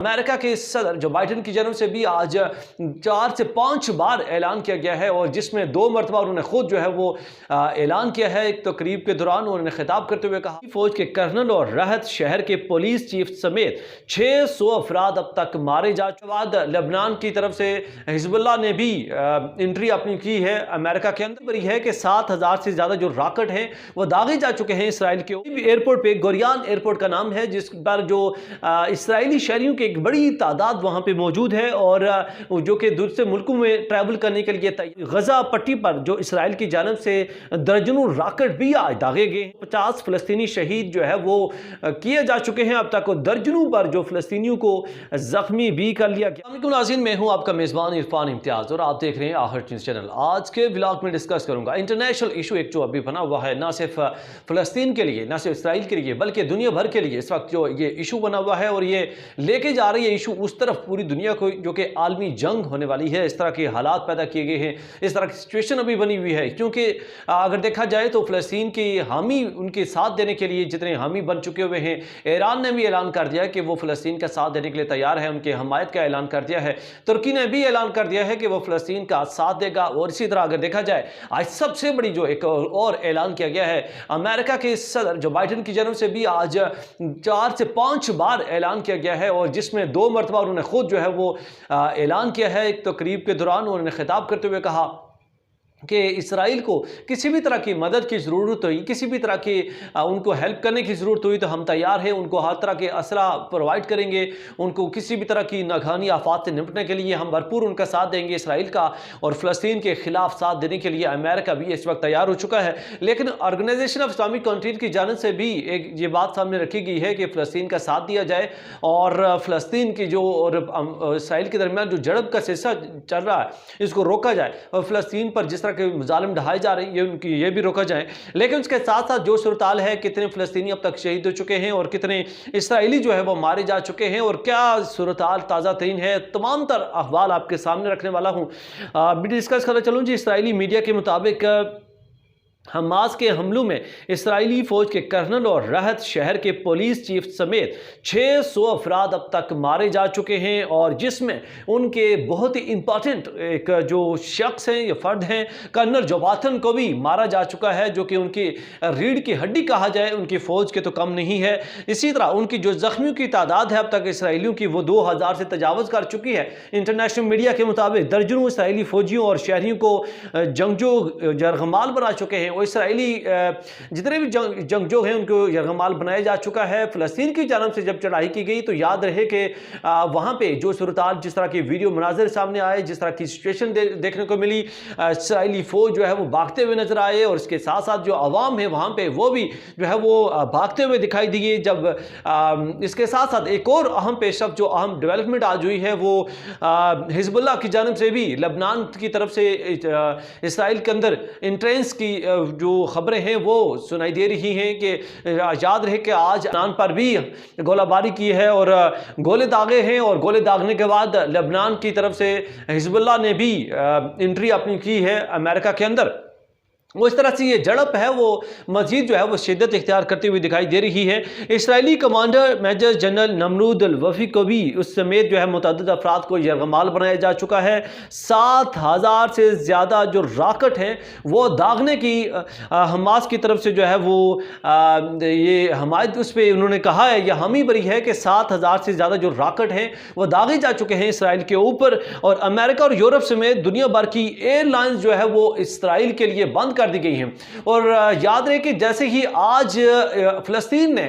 America के सदर जो बाइडन की जानब से भी आज 4 से 5 बार ऐलान किया गया है और जिसमें 2 मरतबा उन्होंने खुद जो है वो ऐलान किया है। एक तकरीब के दौरान उन्होंने खिताब करते हुए कहा फौज के कर्नल और राहत शहर के पुलिस चीफ समेत 600 अफराद अब तक मारे जा चुके। बाद लेबनान की तरफ से हिजबुल्लाह ने भी एंट्री अपनी की है अमेरिका के अंदर। बड़ी है कि 7000 से ज़्यादा जो रॉकेट हैं वो दागे जा चुके हैं इसराइल के एयरपोर्ट पे। गोरियान एयरपोर्ट का नाम है, जिस पर जो इसराइली शहरियों के एक बड़ी तादाद वहाँ पे मौजूद है और जो कि दूसरे मुल्कों में ट्रैवल करने के लिए गजा पट्टी पर जो इसराइल की जानब से दर्जनों रॉकेट भी आज दागे गए हैं। 50 फ़लस्तीनी शहीद जो है वो किए जा चुके हैं अब तक, दर्जनों पर जो फ़लस्तीनियों को ज़ख्मी भी कर लिया गया। नाज़रीन, मैं हूँ आपका मेज़बान इरफान इम्तियाज़ और आप देख रहे हैं आहट न्यूज़ चैनल। आज के व्लॉग में डिस्कस करूँगा इंटरनेशनल इशू एक जो अभी बना हुआ है, ना सिर्फ फ़लस्तीन के लिए, ना सिर्फ इसराइल के लिए, बल्कि दुनिया भर के लिए इस वक्त जो ये इशू बना हुआ है और ये लेके जा रही है इशू उस तरफ पूरी दुनिया को, जो कि आलमी जंग होने वाली है। इस तरह के हालात पैदा किए गए हैं, इस तरह की सिचुएशन अभी बनी हुई है, क्योंकि अगर देखा जाए तो फ़लस्तीन की हामी उनके साथ देने के लिए जितने हामी बन चुके हुए हैं, ईरान ने भी ऐलान कर दिया कि वो फ़लस्तीन का साथ देने के लिए तैयार है, उनके हमायत का ऐलान कर दिया है। तुर्की ने भी ऐलान कर दिया है कि वो फ़लस्तीन का साथ देगा। और इसी तरह अगर देखा जाए आज सबसे बड़ी जो एक और ऐलान किया गया है, अमेरिका के सदर जो बाइडन की जानब से भी आज 4 से 5 बार ऐलान किया गया है और जिसमें 2 मरतबा उन्होंने खुद जो है वो ऐलान किया है। एक तकरीब के दौरान उन्होंने खिताब करते हुए कहा कि इसराइल को किसी भी तरह की मदद की ज़रूरत हुई, किसी भी तरह की उनको हेल्प करने की ज़रूरत हुई तो हम तैयार हैं, उनको हर तरह के असला प्रोवाइड करेंगे, उनको किसी भी तरह की नाकानी आफात से निपटने के लिए हम भरपूर उनका साथ देंगे इसराइल का। और फ़लस्तीन के ख़िलाफ़ साथ देने के लिए अमेरिका भी इस वक्त तैयार हो चुका है। लेकिन ऑर्गेनाइजेशन ऑफ इस्लामिक कंट्रीज़ की जानब से भी एक ये बात सामने रखी गई है कि फ़लस्तीन का साथ दिया जाए और फ़लस्तीन की जो और इसराइल के दरमियान जो झड़प का सिलसिला चल रहा है इसको रोका जाए और फ़लस्तीन पर जिस के मुजालिम ढाए जा रहे हैं उनकी ये भी रोका जाए। लेकिन उसके साथ साथ जो सूरत है, कितने फ़लस्तीनी अब तक शहीद हो चुके हैं और कितने इसराइली जो है वो मारे जा चुके हैं और क्या सूरत ताज़ा तरीन है, तमाम तर अहवाल आपके सामने रखने वाला हूँ। भी डिस्कस करना चलूँ जी। इसराइली मीडिया के मुताबिक हमास के हमलों में इसराइली फ़ौज के कर्नल और राहत शहर के पुलिस चीफ समेत 600 अफराद अब तक मारे जा चुके हैं और जिसमें उनके बहुत ही इंपॉर्टेंट एक जो शख्स हैं या फ़र्द हैं, कर्नल जोबाथन को भी मारा जा चुका है, जो कि उनकी रीढ़ की हड्डी कहा जाए उनकी फ़ौज के तो कम नहीं है। इसी तरह उनकी जो ज़ख्मियों की तादाद है अब तक इसराइलियों की वो 2000 से तजावज़ कर चुकी है। इंटरनेशनल मीडिया के मुताबिक दर्जनों इसराइली फ़ौजियों और शहरियों को जंगजू यरगमाल बना चुके हैं। इसराइली जितने भी जंगजू हैं उनको यरगमाल बनाया जा चुका है। फ़लस्तीन की जानब से जब चढ़ाई की गई तो याद रहे कि वहाँ पे जो सूरत जिस तरह की वीडियो मनाजर सामने आए, जिस तरह की सिचुएशन देखने को मिली, इसराइली फ़ौज जो है वो भागते हुए नजर आए और इसके साथ साथ जो आवाम है वहाँ पे वो भी जो है वो भागते हुए दिखाई दिए। जब इसके साथ साथ एक और अहम पेशरफ जो अहम डेवलपमेंट आज हुई है वो हिजबुल्लाह की जानब से भी लेबनान की तरफ से इसराइल के अंदर इंट्रेंस की जो खबरें हैं वो सुनाई दे रही हैं कि याद रहे कि आज लेबनान पर भी गोलाबारी की है और गोले दागे हैं और गोले दागने के बाद लेबनान की तरफ से हिजबुल्लाह ने भी एंट्री अपनी की है अमेरिका के अंदर। वो इस तरह से ये झड़प है वो मज़ीद जो है वो शिद्दत इख्तियार करती हुई दिखाई दे रही है। इसराइली कमांडर मेजर जनरल नमरूद अल-वफ़ी को भी उस समेत जो है मुतअद्दिद अफराद को यरगमाल बनाया जा चुका है। 7000 से ज़्यादा जो रॉकेट हैं वो दागने की हमास की तरफ से जो है वो ये हमायत उस पर उन्होंने कहा है, यह हामी बरी है कि 7000 से ज़्यादा जो रॉकेट हैं वो दागे जा चुके हैं इसराइल के ऊपर। और अमेरिका और यूरोप समेत दुनिया भर की एयरलाइंस जो है वो इसराइल के लिए बंद कर दी गई हैं। और याद रहे कि जैसे ही आज फ़लस्तीन ने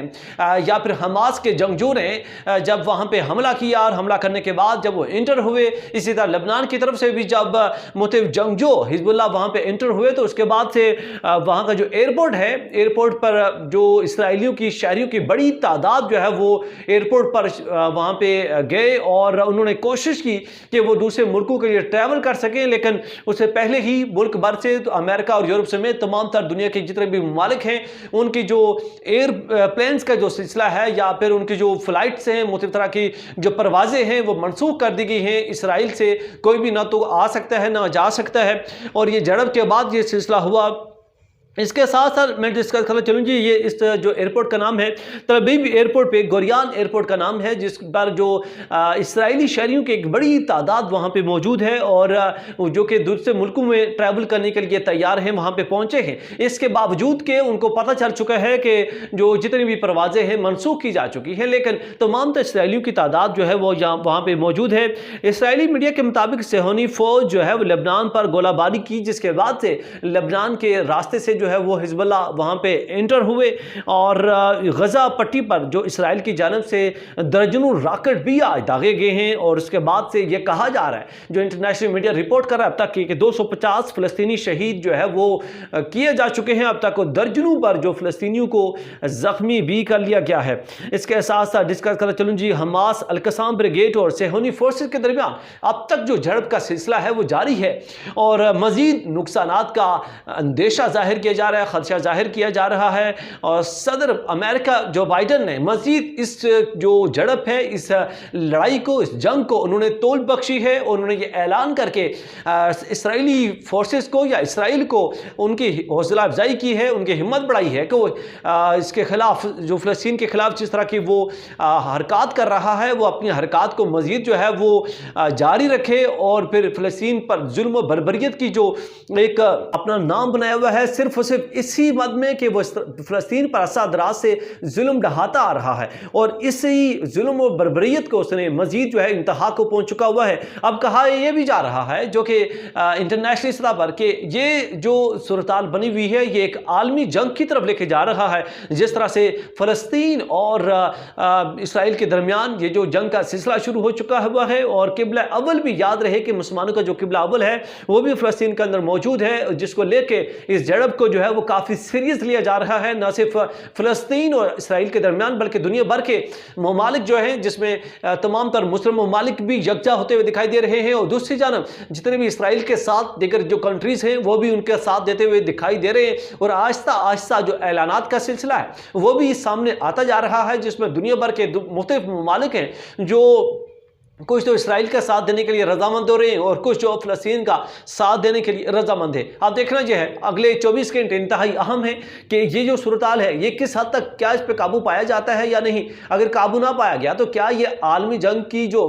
या फिर हमास के जंगजू ने जब वहाँ पे हमला किया और हमला करने के बाद जब वो इंटर हुए, इसी तरह लेबनान की तरफ से भी जब मुख्तलिफ जंगजू हिजबुल्लाह वहाँ पे इंटर हुए तो उसके बाद से वहाँ का जो एयरपोर्ट है, एयरपोर्ट पर जो इसराइलियों की शहरियों की बड़ी तादाद जो है वो एयरपोर्ट पर वहाँ पे गए और उन्होंने कोशिश की कि वो दूसरे मुल्कों के लिए ट्रैवल कर सकें। लेकिन उससे पहले ही मुल्क भर से तो अमेरिका और यूरोप समेत तमाम तर दुनिया के जितने भी ममालिक हैं उनकी जो एयर प्लेन्स का जो सिलसिला है या फिर उनकी जो फ्लाइट्स हैं, मुख्तलिफ तरह की जो परवाजें हैं वो मनसूख कर दी गई हैं। इसराइल से कोई भी ना तो आ सकता है ना जा सकता है। और ये झड़प के बाद ये सिलसिला हुआ इसके साथ साथ मैं डिस्कस करना चलूँ जी, ये इस जो एयरपोर्ट का नाम है तल अवीव एयरपोर्ट पे गोरियान एयरपोर्ट का नाम है, जिस पर जो इसराइली शहरियों की एक बड़ी तादाद वहाँ पे मौजूद है और जो कि दूसरे मुल्कों में ट्रैवल करने के लिए तैयार हैं, वहाँ पे पहुँचे हैं। इसके बावजूद के उनको पता चल चुका है कि जो जितनी भी परवाज़ें हैं मनसूख की जा चुकी हैं, लेकिन तमाम इसराइलियों की तादाद जो है वो वहाँ पर मौजूद है। इसराइली मीडिया के मुताबिक सेहोनी फ़ौज जो है वो लेबनान पर गोलाबारी की, जिसके बाद से लेबनान के रास्ते से जो है वो हिजबुल्ला वहाँ पे एंटर हुए और गजा पट्टी पर जो इसराइल की जानिब से दर्जनों रॉकेट भी आज दागे गए हैं। और उसके बाद से ये कहा जा रहा है, जो इंटरनेशनल मीडिया रिपोर्ट कर रहा है अब तक कि 250 फ़लस्तीनी शहीद जो है वो किए जा चुके हैं अब तक, और दर्जनों पर जो फ़लस्तीनियों को ज़ख्मी भी कर लिया गया है। इसके साथ साथ डिस्कस करना चलूँ जी, हमास, अल-कसाम ब्रिगेड और सेहोनी फोर्सेस के दरमियान अब तक जो झड़प का सिलसिला है वो जारी है और मज़ीद नुकसानात का अंदेशा जाहिर किया जा रहा है, खदशा जाहिर किया जा रहा है। और सदर अमेरिका जो बाइडन ने मजीद इस जो झड़प है, इस लड़ाई को, इस जंग को उन्होंने तोल बख्शी है और उन्होंने ये ऐलान करके इसराइली फोर्सेस को या इसराइल को उनकी हौसला अफजाई की है, उनकी हिम्मत बढ़ाई है कि वो इसके खिलाफ, जो फ़लस्तीन के खिलाफ जिस तरह की वो हरकत कर रहा है, वो अपनी हरकत को मजीद जो है वो जारी रखे और फिर फ़लस्तीन पर जुल्म और बर्बरियत की जो एक अपना नाम बनाया हुआ है, सिर्फ इसी मद में कि वो फ़लस्तीन पर अरसा-दराज से जुल्म ढहाता आ रहा है और इसी जुल्म और बर्बरियत को उसने मजीद जो है इंतहा को पहुंच चुका हुआ है। अब कहा यह भी जा रहा है जो कि इंटरनेशनल सतह पर कि ये जो सूरत-हाल बनी हुई है ये एक आलमी जंग की तरफ लेके जा रहा है। जिस तरह से फ़लस्तीन और इसराइल के दरमियान ये जो जंग का सिलसिला शुरू हो चुका हुआ है और किबला अव्वल भी याद रहे कि मुसलमानों का जो किबला अव्वल है वो भी फ़लस्तीन के अंदर मौजूद है, जिसको लेके इस झड़प को जो है वो काफ़ी सीरियस लिया जा रहा है, न सिर्फ फ़लस्तीन और इसराइल के दरमियान बल्कि दुनिया भर के ममालिक जो हैं, जिसमें तमाम तर मुस्लिम ममालिक भी यकजा होते हुए दिखाई दे रहे हैं और दूसरी जानब जितने भी इसराइल के साथ दीगर जो कंट्रीज़ हैं वो भी उनके साथ देते हुए दिखाई दे रहे हैं और आहिस्ता आहिस्ता जो ऐलानात का सिलसिला है वो भी सामने आता जा रहा है, जिसमें दुनिया भर के मुख्तलिफ ममालिक हैं जो कुछ तो इसराइल का साथ देने के लिए रजामंद हो रहे हैं और कुछ जो फ़लस्तीन का साथ देने के लिए रजामंद है। अब देखना यह है अगले 24 घंटे इंतहाई अहम है कि ये जो सूरत-हाल है ये किस हद तक क्या इस पर काबू पाया जाता है या नहीं। अगर काबू ना पाया गया तो क्या ये आलमी जंग की जो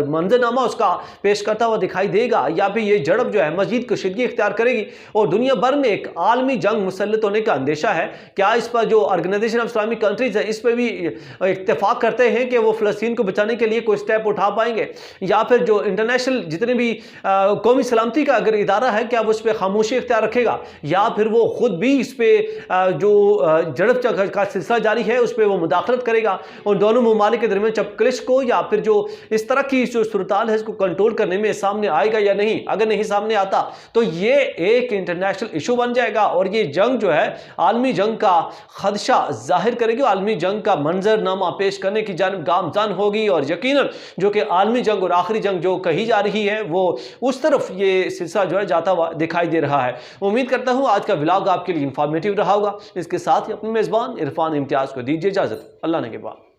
मंजरनामा उसका पेश करता हुआ दिखाई देगा या फिर ये झड़प जो है मज़ीद कशीदगी इख्तियार करेगी और दुनिया भर में एक आलमी जंग मुसल्लत होने का अंदेशा है। क्या इस पर जो ऑर्गेनाइजेशन ऑफ इस्लामिक कंट्रीज़ है इस पर भी इत्तेफाक करते हैं कि वो फ़लस्तीन को बचाने के लिए कोई स्टेप उठा पाएंगे, या फिर जो इंटरनेशनल जितने भी कौमी सलामती का अगर इदारा है क्या वो उस पर खामोशी इख्तियार रखेगा या फिर वो खुद भी इस पर जो झड़प का सिलसिला जारी है उस पर वो मुदाखलत करेगा और दोनों ममालिक के दरमियान चपकलिश को या फिर जो इस तरह की जो सूरत-हाल है इसको कंट्रोल करने में सामने आएगा या नहीं। अगर नहीं सामने आता तो ये एक इंटरनेशनल इशू बन जाएगा और ये जंग जो है आलमी जंग का खदशा जाहिर करेगी, आलमी जंग का मंजरनामा पेश करने की जानिब गामजान होगी और यकीनन जो कि आलमी जंग और आखिरी जंग जो कही जा रही है वो उस तरफ ये सिलसिला जो है जाता हुआ दिखाई दे रहा है। उम्मीद करता हूँ आज का व्लॉग आपके लिए इंफॉर्मेटिव रहा होगा। इसके साथ ही अपने मेज़बान इरफान इम्तियाज़ को दीजिए इजाज़त। अल्लाह ने के बाद।